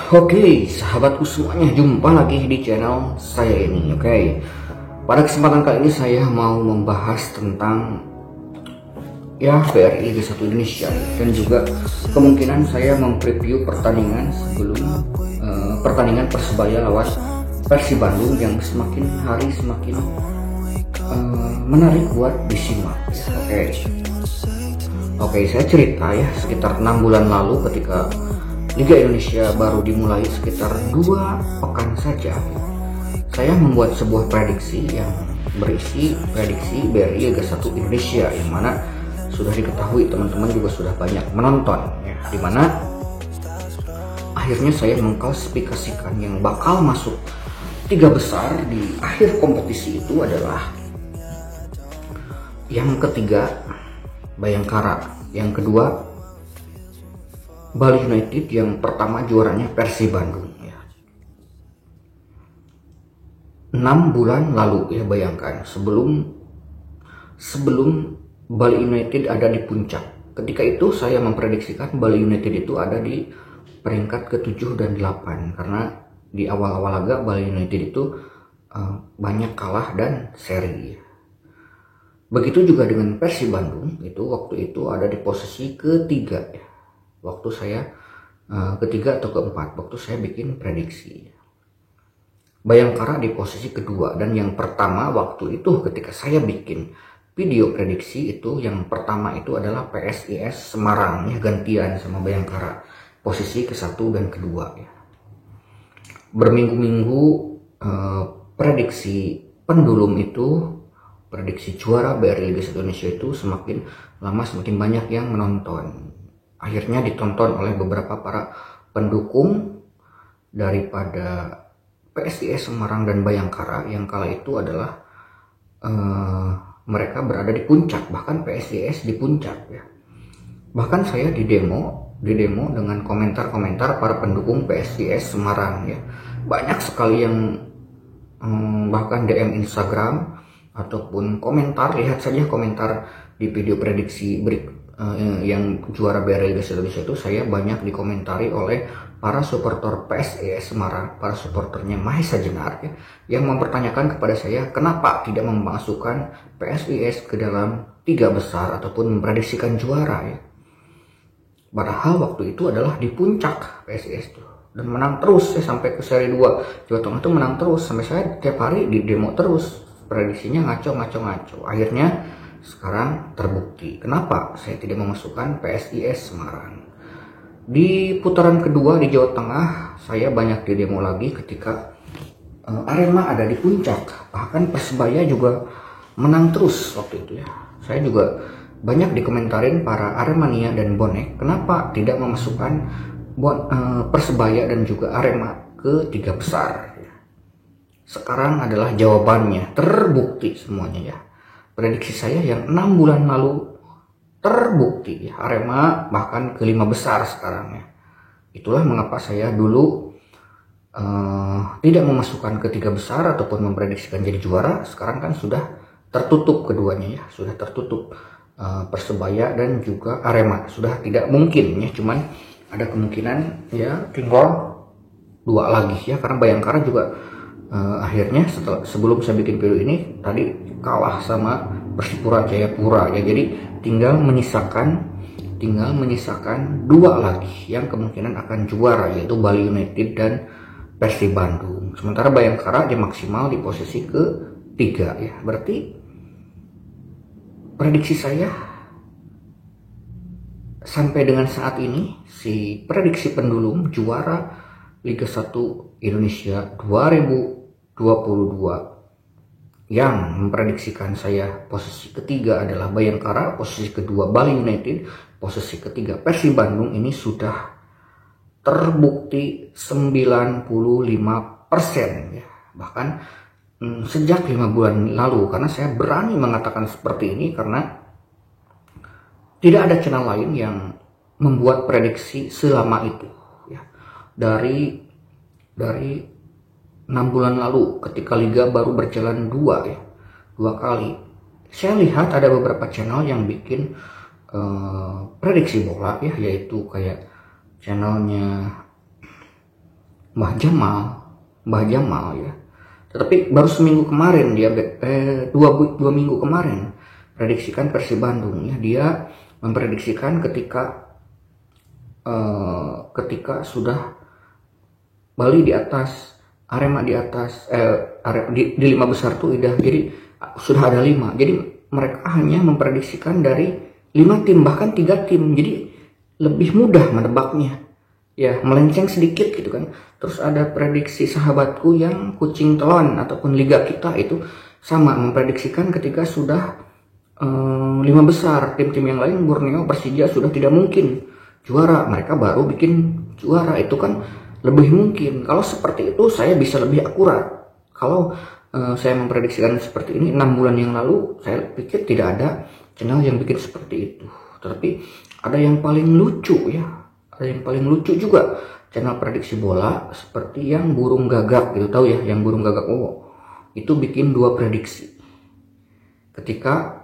Oke, sahabatku semuanya, jumpa lagi di channel saya ini. Oke, pada kesempatan kali ini saya mau membahas tentang BRI Liga 1 Indonesia, dan juga kemungkinan saya mempreview pertandingan sebelum pertandingan Persebaya lawan Persib Bandung yang semakin hari semakin menarik buat disimak. Oke, saya cerita sekitar 6 bulan lalu ketika Liga Indonesia baru dimulai sekitar 2 pekan saja, saya membuat sebuah prediksi yang berisi prediksi BRI Liga 1 Indonesia, yang mana sudah diketahui teman-teman juga sudah banyak menonton, dimana akhirnya saya mengklasifikasikan yang bakal masuk 3 besar di akhir kompetisi itu adalah yang ketiga Bayangkara, yang kedua Bali United, yang pertama juaranya Persib Bandung. 6 bulan lalu bayangkan, sebelum Bali United ada di puncak, ketika itu saya memprediksikan Bali United itu ada di peringkat ke-7 dan 8, karena di awal-awal laga Bali United itu banyak kalah dan seri. Begitu juga dengan Persib Bandung, itu waktu itu ada di posisi ketiga, waktu saya ketiga atau keempat waktu saya bikin prediksi. Bayangkara di posisi kedua, dan yang pertama waktu itu ketika saya bikin video prediksi itu, yang pertama itu adalah PSIS Semarang, gantian sama Bayangkara posisi ke-1 dan kedua. Berminggu-minggu prediksi pendulum itu, prediksi juara BRI Liga 1 Indonesia itu semakin lama semakin banyak yang menonton. Akhirnya ditonton oleh beberapa para pendukung daripada PSIS Semarang dan Bayangkara, yang kala itu adalah mereka berada di puncak, bahkan PSIS di puncak. Bahkan saya di demo dengan komentar-komentar para pendukung PSIS Semarang. Banyak sekali yang bahkan DM Instagram ataupun komentar. Lihat saja komentar di video prediksi yang juara BRI Liga 1 Indonesia itu, saya banyak dikomentari oleh para supporter PSIS Semarang, para supporternya Mahesa Jenar, yang mempertanyakan kepada saya kenapa tidak memasukkan PSIS ke dalam 3 besar ataupun memprediksikan juara. Padahal waktu itu adalah di puncak PSIS itu, dan menang terus sampai ke seri 2 Jawa Tengah itu menang terus, sampai saya tiap hari di demo terus, prediksinya ngaco. Akhirnya sekarang terbukti kenapa saya tidak memasukkan PSIS Semarang. Di putaran kedua di Jawa Tengah saya banyak di demo lagi ketika Arema ada di puncak, bahkan Persebaya juga menang terus waktu itu. Saya juga banyak dikomentarin para Aremania dan bonek, kenapa tidak memasukkan Persebaya dan juga Arema ke 3 besar. Sekarang adalah jawabannya, terbukti semuanya. Prediksi saya yang 6 bulan lalu terbukti. Arema bahkan ke 5 besar sekarang. Itulah mengapa saya dulu tidak memasukkan ke 3 besar ataupun memprediksikan jadi juara. Sekarang kan sudah tertutup keduanya, sudah tertutup. Persebaya dan juga Arema sudah tidak mungkin, cuman ada kemungkinan tinggal 2 lagi, karena Bayangkara juga akhirnya sebelum saya bikin video ini tadi kalah sama Persipura Jayapura, jadi tinggal menyisakan 2 lagi yang kemungkinan akan juara, yaitu Bali United dan Persib Bandung. Sementara Bayangkara dia maksimal di posisi ke-3. Berarti prediksi saya sampai dengan saat ini, si prediksi pendulum juara Liga 1 Indonesia 2022 yang memprediksikan saya posisi ketiga adalah Bayangkara, posisi kedua Bali United, posisi ketiga Persib Bandung, ini sudah terbukti 95%, bahkan sejak 5 bulan lalu. Karena saya berani mengatakan seperti ini karena tidak ada channel lain yang membuat prediksi selama itu. Dari 6 bulan lalu ketika Liga baru berjalan 2 kali, saya lihat ada beberapa channel yang bikin prediksi bola yaitu kayak channelnya Mbah Jamal, ya. Tetapi baru seminggu kemarin dia dua minggu kemarin prediksikan Persib Bandung ya. Dia memprediksikan ketika sudah Bali di atas, Arema di atas, di 5 besar tuh udah, jadi sudah ada 5. Jadi mereka hanya memprediksikan dari 5 tim, bahkan 3 tim. Jadi lebih mudah menebaknya. Ya, melenceng sedikit gitu kan. Terus ada prediksi sahabatku yang kucing telon ataupun liga kita itu sama memprediksikan ketika sudah 5 besar, tim-tim yang lain Borneo, Persija sudah tidak mungkin juara, mereka baru bikin juara. Itu kan lebih mungkin. Kalau seperti itu saya bisa lebih akurat. Kalau saya memprediksikan seperti ini 6 bulan yang lalu, saya pikir tidak ada channel yang bikin seperti itu. Tetapi ada yang paling lucu ya, ada yang paling lucu juga channel prediksi bola seperti yang burung gagak gitu, tahu ya yang burung gagak. Itu bikin 2 prediksi ketika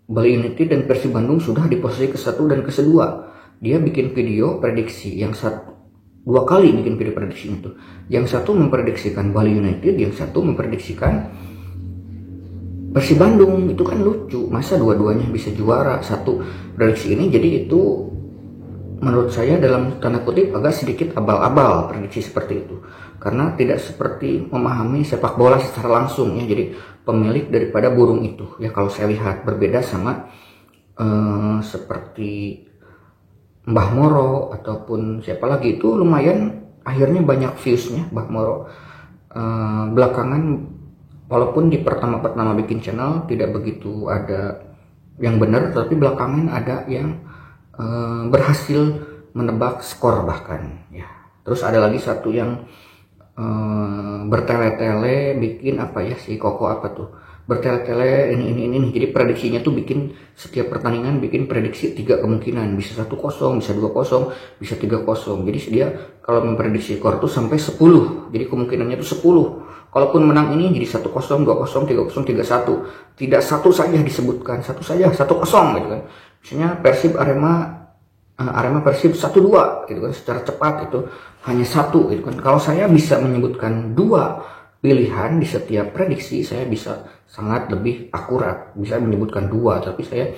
Bali United dan Persib Bandung sudah di posisi ke-1 dan ke-2. Dia bikin video prediksi yang 2 kali bikin video prediksi itu. Yang satu memprediksikan Bali United, yang satu memprediksikan Persib Bandung. Itu kan lucu, masa dua-duanya bisa juara satu prediksi ini. Jadi itu menurut saya dalam tanda kutip agak sedikit abal-abal prediksi seperti itu, karena tidak seperti memahami sepak bola secara langsung ya. Jadi pemilik daripada burung itu ya, kalau saya lihat berbeda sama seperti Mbah Moro ataupun siapa lagi, itu lumayan akhirnya banyak viewsnya Mbah Moro. Belakangan walaupun di pertama bikin channel tidak begitu ada yang benar, tapi belakangan ada yang berhasil menebak skor bahkan ya. Terus ada lagi satu yang bertele-tele bikin apa ya, si Koko apa tuh, bertele-tele ini. Jadi prediksinya tuh bikin setiap pertandingan bikin prediksi 3 kemungkinan, bisa 1-0, bisa 2-0, bisa 3-0. Jadi dia kalau memprediksi skor tuh sampai 10. Jadi kemungkinannya tuh 10. Kalaupun menang ini jadi 1-0, 2-0, 3-0, 3-1. Tidak satu saja disebutkan, satu saja 1-0 gitu kan. Misalnya Persib Arema Persib 1-2 gitu kan, secara cepat itu hanya 1 gitu kan. Kalau saya bisa menyebutkan 2 pilihan di setiap prediksi, saya bisa sangat lebih akurat, bisa menyebutkan 2, tapi saya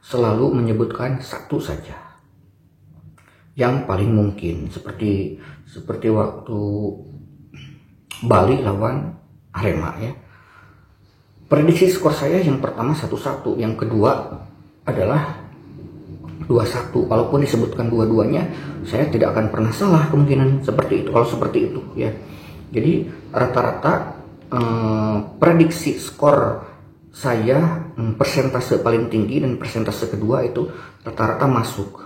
selalu menyebutkan 1 saja yang paling mungkin, seperti waktu Bali lawan Arema ya. Prediksi skor saya yang pertama 1-1, yang kedua adalah 2-1. Kalaupun disebutkan dua-duanya, saya tidak akan pernah salah kemungkinan seperti itu kalau seperti itu ya. Jadi rata-rata prediksi skor saya persentase paling tinggi dan persentase kedua itu rata-rata masuk.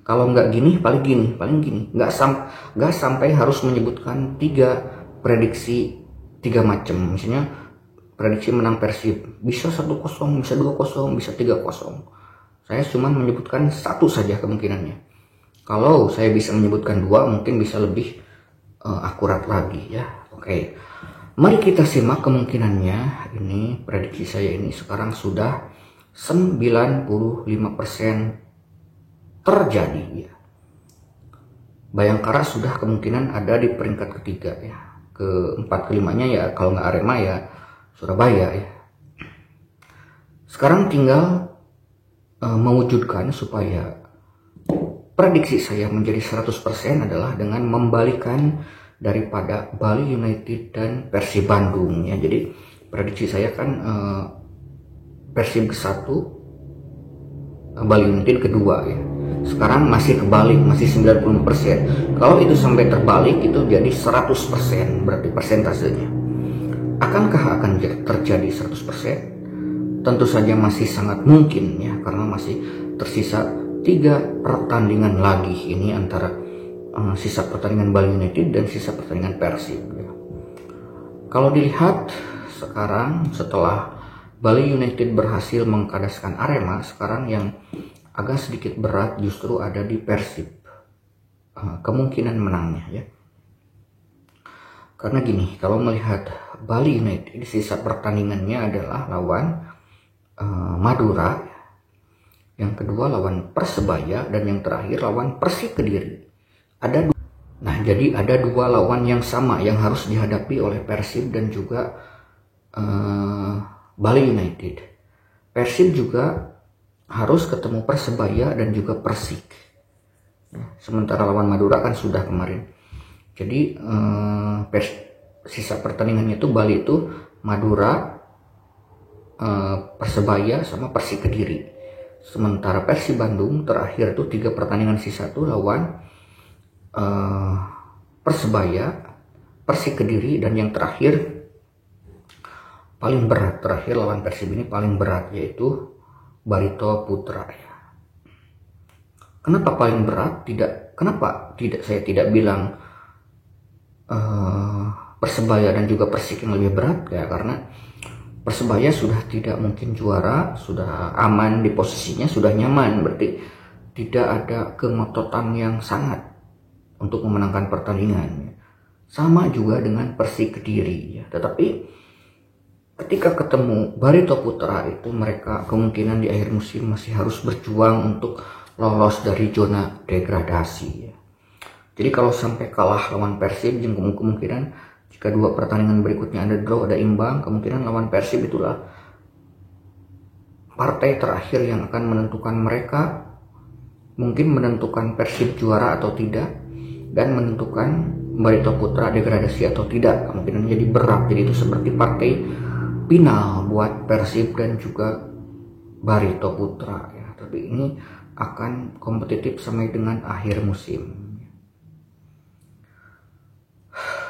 Kalau nggak gini paling gini, nggak sampai harus menyebutkan 3 prediksi 3 macam. Misalnya prediksi menang Persib bisa 1-0, bisa 2-0, bisa 3-0. Saya cuma menyebutkan 1 saja kemungkinannya. Kalau saya bisa menyebutkan 2, mungkin bisa lebih akurat lagi ya. Oke, mari kita simak kemungkinannya. Ini prediksi saya ini sekarang sudah 95% terjadi ya. Bayangkara sudah kemungkinan ada di peringkat ketiga ya. Keempat kelimanya ya kalau nggak Arema ya Surabaya ya. Sekarang tinggal mewujudkan supaya prediksi saya menjadi 100% adalah dengan membalikan daripada Bali United dan Persib Bandung ya. Jadi prediksi saya kan Persib ke-1, Bali United kedua ya. Sekarang masih kebalik, masih 90%. Kalau itu sampai terbalik itu jadi 100%, berarti persentasenya. Akankah akan terjadi 100%? Tentu saja masih sangat mungkin ya, karena masih tersisa 3 pertandingan lagi ini antara sisa pertandingan Bali United dan sisa pertandingan Persib ya. Kalau dilihat sekarang setelah Bali United berhasil mengkadaskan Arema, sekarang yang agak sedikit berat justru ada di Persib, kemungkinan menangnya ya. Karena gini, kalau melihat Bali United sisa pertandingannya adalah lawan Madura, yang kedua lawan Persebaya, dan yang terakhir lawan Persik Kediri. Nah, jadi ada dua lawan yang sama yang harus dihadapi oleh Persib dan juga Bali United. Persib juga harus ketemu Persebaya dan juga Persik. Sementara lawan Madura kan sudah kemarin. Jadi sisa pertandingannya itu Bali itu Madura, Persebaya sama Persik Kediri. Sementara Persib Bandung terakhir tuh 3 pertandingan sisa tuh lawan Persebaya, Persik Kediri, dan yang terakhir paling berat terakhir lawan Persib ini paling berat yaitu Barito Putra ya. Kenapa paling berat? Kenapa saya tidak bilang Persebaya dan juga Persik yang lebih berat ya, karena Persebaya sudah tidak mungkin juara, sudah aman di posisinya, sudah nyaman, berarti tidak ada kengototan yang sangat untuk memenangkan pertandingan. Sama juga dengan Persik Kediri ya. Tetapi ketika ketemu Barito Putra itu mereka kemungkinan di akhir musim masih harus berjuang untuk lolos dari zona degradasi ya. Jadi kalau sampai kalah lawan Persib, kemungkinan jika 2 pertandingan berikutnya ada draw, ada imbang, kemungkinan lawan Persib itulah partai terakhir yang akan menentukan mereka, mungkin menentukan Persib juara atau tidak, dan menentukan Barito Putra degradasi atau tidak. Kemungkinan jadi berat, jadi itu seperti partai final buat Persib dan juga Barito Putra ya. Tapi ini akan kompetitif sampai dengan akhir musim.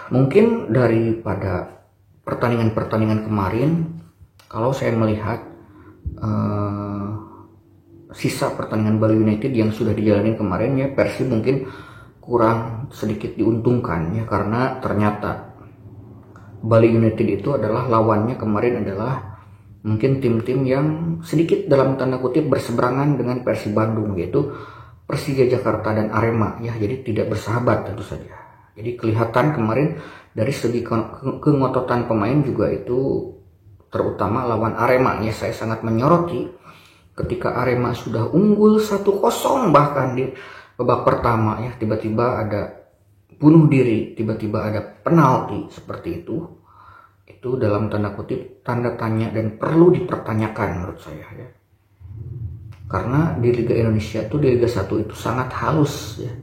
Mungkin daripada pertandingan-pertandingan kemarin, kalau saya melihat sisa pertandingan Bali United yang sudah dijalani kemarin ya, Persib mungkin kurang sedikit diuntungkan ya, karena ternyata Bali United itu adalah lawannya kemarin adalah mungkin tim-tim yang sedikit dalam tanda kutip berseberangan dengan Persib Bandung, yaitu Persija Jakarta dan Arema ya, jadi tidak bersahabat tentu saja. Jadi kelihatan kemarin dari segi kengototan pemain juga itu, terutama lawan Arema ya, saya sangat menyoroti ketika Arema sudah unggul 1-0 bahkan di babak pertama ya, tiba-tiba ada bunuh diri, tiba-tiba ada penalti seperti itu dalam tanda kutip tanda tanya dan perlu dipertanyakan menurut saya ya. Karena di Liga Indonesia itu, di Liga 1 itu sangat halus ya,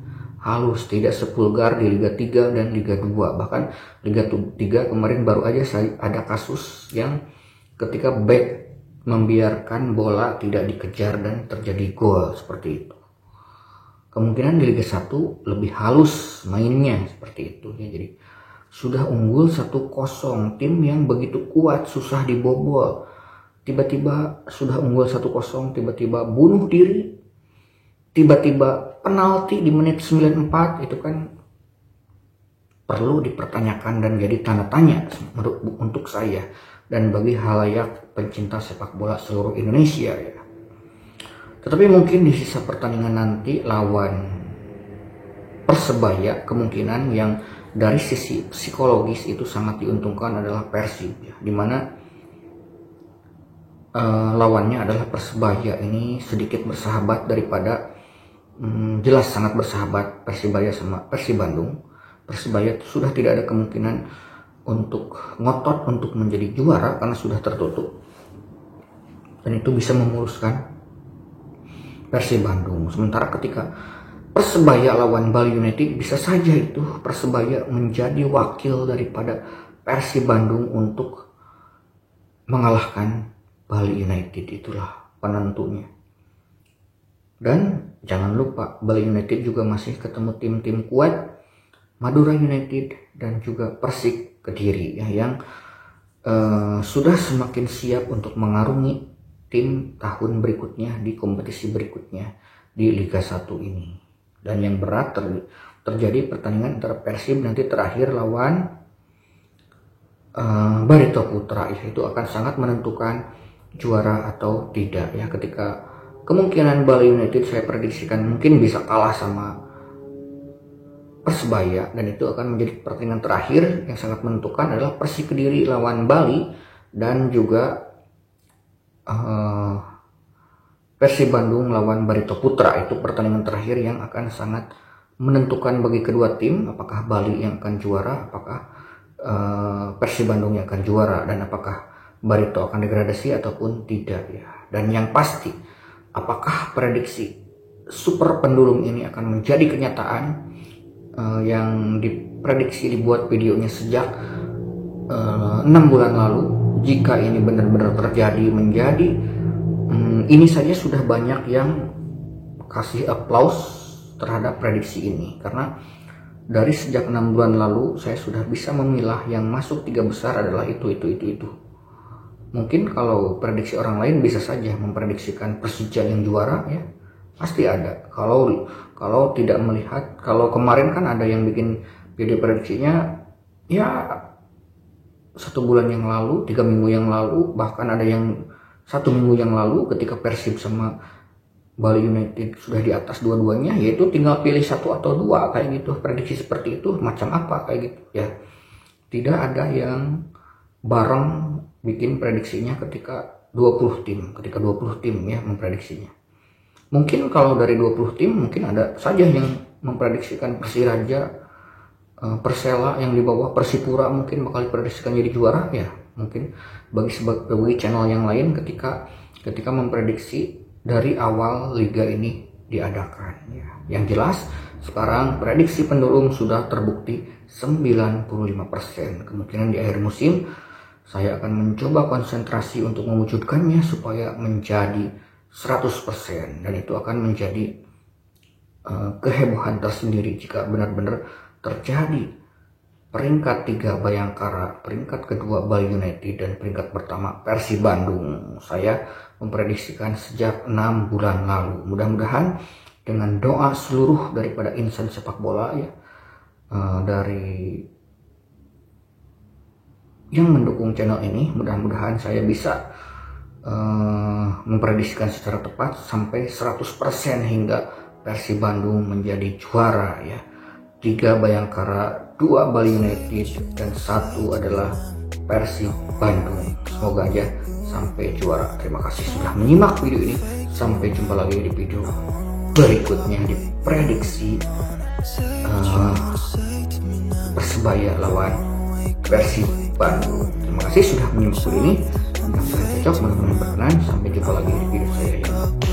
halus, tidak sepulgar di Liga 3 dan Liga 2. Bahkan Liga 3 kemarin baru aja ada kasus yang ketika back membiarkan bola tidak dikejar dan terjadi gol seperti itu. Kemungkinan di Liga 1 lebih halus mainnya seperti itu ya. Jadi sudah unggul 1-0, tim yang begitu kuat, susah dibobol, tiba-tiba sudah unggul 1-0, tiba-tiba bunuh diri, tiba-tiba penalti di menit 94, itu kan perlu dipertanyakan dan jadi tanda tanya untuk saya dan bagi halayak pencinta sepak bola seluruh Indonesia ya. Tetapi mungkin di sisa pertandingan nanti lawan Persebaya, kemungkinan yang dari sisi psikologis itu sangat diuntungkan adalah Persib ya, dimana lawannya adalah Persebaya ini sedikit bersahabat daripada jelas sangat bersahabat Persibaya sama Persib Bandung. Persebaya sudah tidak ada kemungkinan untuk ngotot untuk menjadi juara karena sudah tertutup, dan itu bisa memuluskan Persib Bandung. Sementara ketika Persebaya lawan Bali United, bisa saja itu Persebaya menjadi wakil daripada Persib Bandung untuk mengalahkan Bali United, itulah penentunya. Dan jangan lupa Bali United juga masih ketemu tim-tim kuat, Madura United dan juga Persik Kediri ya, yang sudah semakin siap untuk mengarungi tim tahun berikutnya di kompetisi berikutnya di Liga 1 ini. Dan yang berat terjadi pertandingan antara Persib nanti terakhir lawan Barito Putra ya, itu akan sangat menentukan juara atau tidak ya. Ketika kemungkinan Bali United saya prediksikan mungkin bisa kalah sama Persebaya, dan itu akan menjadi pertandingan terakhir yang sangat menentukan adalah Persik Kediri lawan Bali dan juga Persib Bandung lawan Barito Putra. Itu pertandingan terakhir yang akan sangat menentukan bagi kedua tim apakah Bali yang akan juara, apakah Persib Bandung yang akan juara, dan apakah Barito akan degradasi ataupun tidak ya. Dan yang pasti, apakah prediksi super pendulum ini akan menjadi kenyataan yang diprediksi dibuat videonya sejak 6 bulan lalu. Jika ini benar-benar terjadi menjadi ini saja sudah banyak yang kasih applause terhadap prediksi ini, karena dari sejak 6 bulan lalu saya sudah bisa memilah yang masuk 3 besar adalah itu. Mungkin kalau prediksi orang lain bisa saja memprediksikan Persija yang juara ya, pasti ada. Kalau tidak melihat, kalau kemarin kan ada yang bikin video prediksinya ya 1 bulan yang lalu, 3 minggu yang lalu, bahkan ada yang 1 minggu yang lalu ketika Persib sama Bali United sudah di atas dua-duanya, yaitu tinggal pilih 1 atau 2 kayak gitu. Prediksi seperti itu macam apa kayak gitu ya. Tidak ada yang bareng bikin prediksinya ketika 20 tim ya memprediksinya. Mungkin kalau dari 20 tim mungkin ada saja yang memprediksikan Persiraja, Persela yang di bawah Persipura mungkin bakal diprediksikan jadi juara ya. Mungkin bagi channel yang lain ketika memprediksi dari awal liga ini diadakan ya. Yang jelas sekarang prediksi pendulum sudah terbukti 95%. Kemungkinan di akhir musim saya akan mencoba konsentrasi untuk mewujudkannya supaya menjadi 100%, dan itu akan menjadi kehebohan tersendiri jika benar-benar terjadi peringkat 3 Bayangkara, peringkat kedua Bali United, dan peringkat pertama Persib Bandung. Saya memprediksikan sejak 6 bulan lalu. Mudah-mudahan dengan doa seluruh daripada insan sepak bola ya, dari yang mendukung channel ini, mudah-mudahan saya bisa memprediksikan secara tepat sampai 100% hingga Persib Bandung menjadi juara ya. 3 Bayangkara, 2 Bali United, dan 1 adalah Persib Bandung. Semoga aja sampai juara. Terima kasih sudah menyimak video ini. Sampai jumpa lagi di video berikutnya di prediksi Persebaya lawan Persib Bandung. Terima kasih sudah menyimak video ini. Mudah-mudahan cocok, mudah-mudahan berkenan. Sampai jumpa lagi di video saya yang